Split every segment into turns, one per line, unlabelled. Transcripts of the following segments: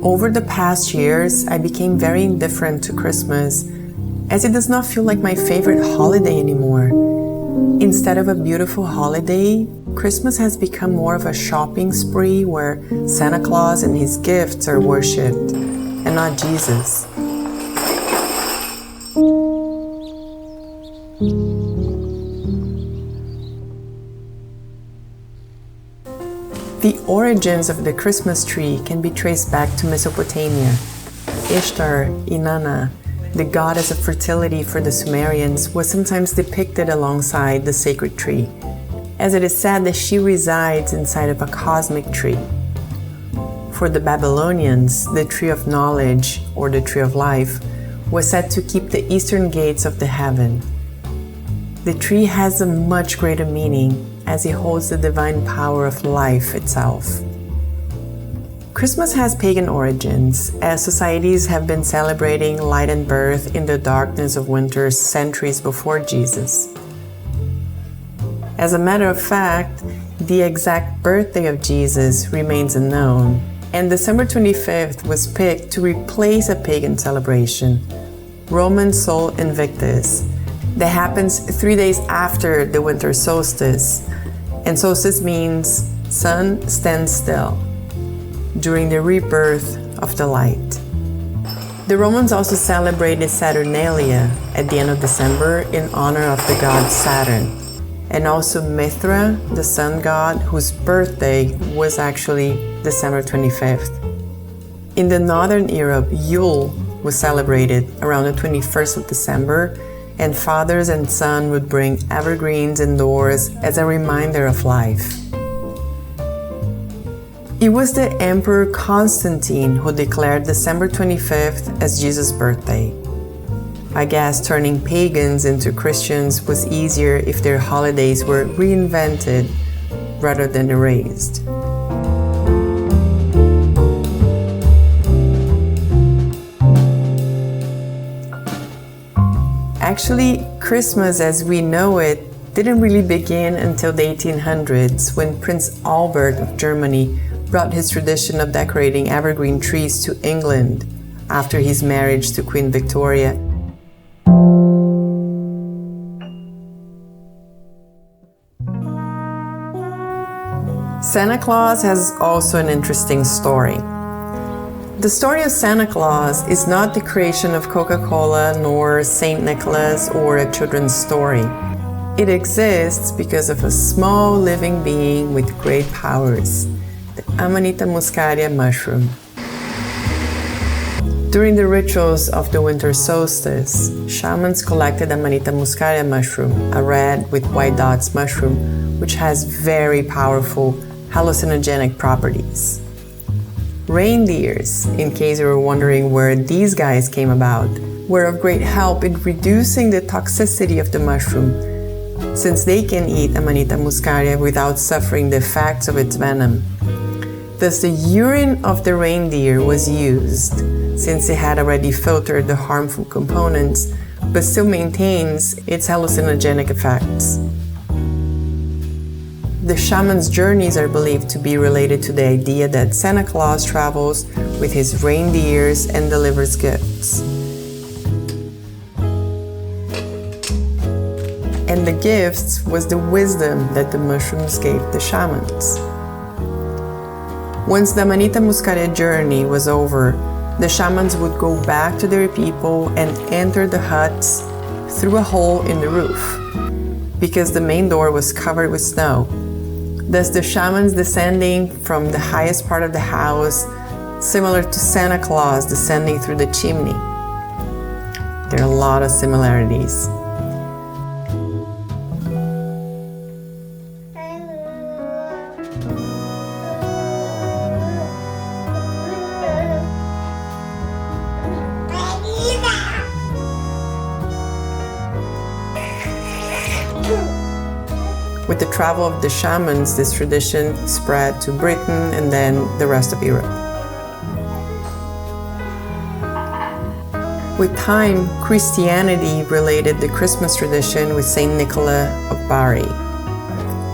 Over the past years, I became very indifferent to Christmas, as it does not feel like my favorite holiday anymore. Instead of a beautiful holiday, Christmas has become more of a shopping spree where Santa Claus and his gifts are worshipped, and not Jesus. The origins of the Christmas tree can be traced back to Mesopotamia. Ishtar, Inanna, the goddess of fertility for the Sumerians, was sometimes depicted alongside the sacred tree, as it is said that she resides inside of a cosmic tree. For the Babylonians, the tree of knowledge, or the tree of life, was said to keep the eastern gates of the heaven. The tree has a much greater meaning, as it holds the divine power of life itself. Christmas has pagan origins, as societies have been celebrating light and birth in the darkness of winter centuries before Jesus. As a matter of fact, the exact birthday of Jesus remains unknown, and December 25th was picked to replace a pagan celebration, Roman Sol Invictus, that happens 3 days after the winter solstice, and solstice means sun stands still, during the rebirth of the light. The Romans also celebrated Saturnalia at the end of December in honor of the god Saturn, and also Mithra, the sun god, whose birthday was actually December 25th. In the Northern Europe, Yule was celebrated around the 21st of December, and fathers and sons would bring evergreens indoors as a reminder of life. It was the Emperor Constantine who declared December 25th as Jesus' birthday. I guess turning pagans into Christians was easier if their holidays were reinvented rather than erased. Actually, Christmas as we know it didn't really begin until the 1800s, when Prince Albert of Germany brought his tradition of decorating evergreen trees to England after his marriage to Queen Victoria. Santa Claus has also an interesting story. The story of Santa Claus is not the creation of Coca-Cola nor Saint Nicholas or a children's story. It exists because of a small living being with great powers, the Amanita muscaria mushroom. During the rituals of the winter solstice, shamans collected Amanita muscaria mushroom, a red with white dots mushroom, which has very powerful hallucinogenic properties. Reindeers, in case you were wondering where these guys came about, were of great help in reducing the toxicity of the mushroom, since they can eat Amanita muscaria without suffering the effects of its venom. Thus, the urine of the reindeer was used, since it had already filtered the harmful components, but still maintains its hallucinogenic effects. The shaman's journeys are believed to be related to the idea that Santa Claus travels with his reindeers and delivers gifts. And the gifts was the wisdom that the mushrooms gave the shamans. Once the Amanita muscaria journey was over, the shamans would go back to their people and enter the huts through a hole in the roof, because the main door was covered with snow. Thus the shamans descending from the highest part of the house, similar to Santa Claus descending through the chimney. There are a lot of similarities. With the travel of the shamans, this tradition spread to Britain and then the rest of Europe. With time, Christianity related the Christmas tradition with Saint Nicholas of Bari.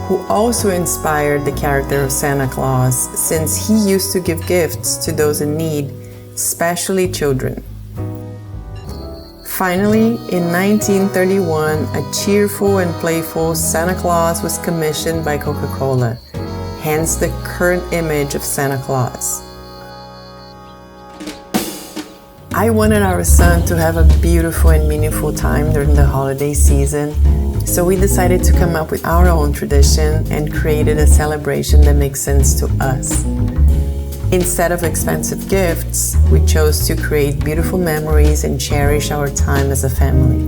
who also inspired the character of Santa Claus, since he used to give gifts to those in need, especially children. Finally, in 1931, a cheerful and playful Santa Claus was commissioned by Coca-Cola, hence the current image of Santa Claus. I wanted our son to have a beautiful and meaningful time during the holiday season, so we decided to come up with our own tradition and created a celebration that makes sense to us. Instead of expensive gifts, we chose to create beautiful memories and cherish our time as a family.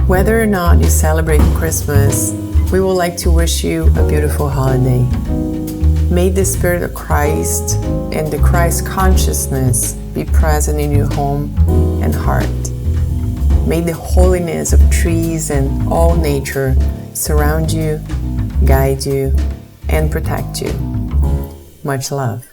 Whether or not you celebrate Christmas, we would like to wish you a beautiful holiday. May the Spirit of Christ and the Christ consciousness be present in your home and heart. May the holiness of trees and all nature surround you, guide you, and protect you. Much love.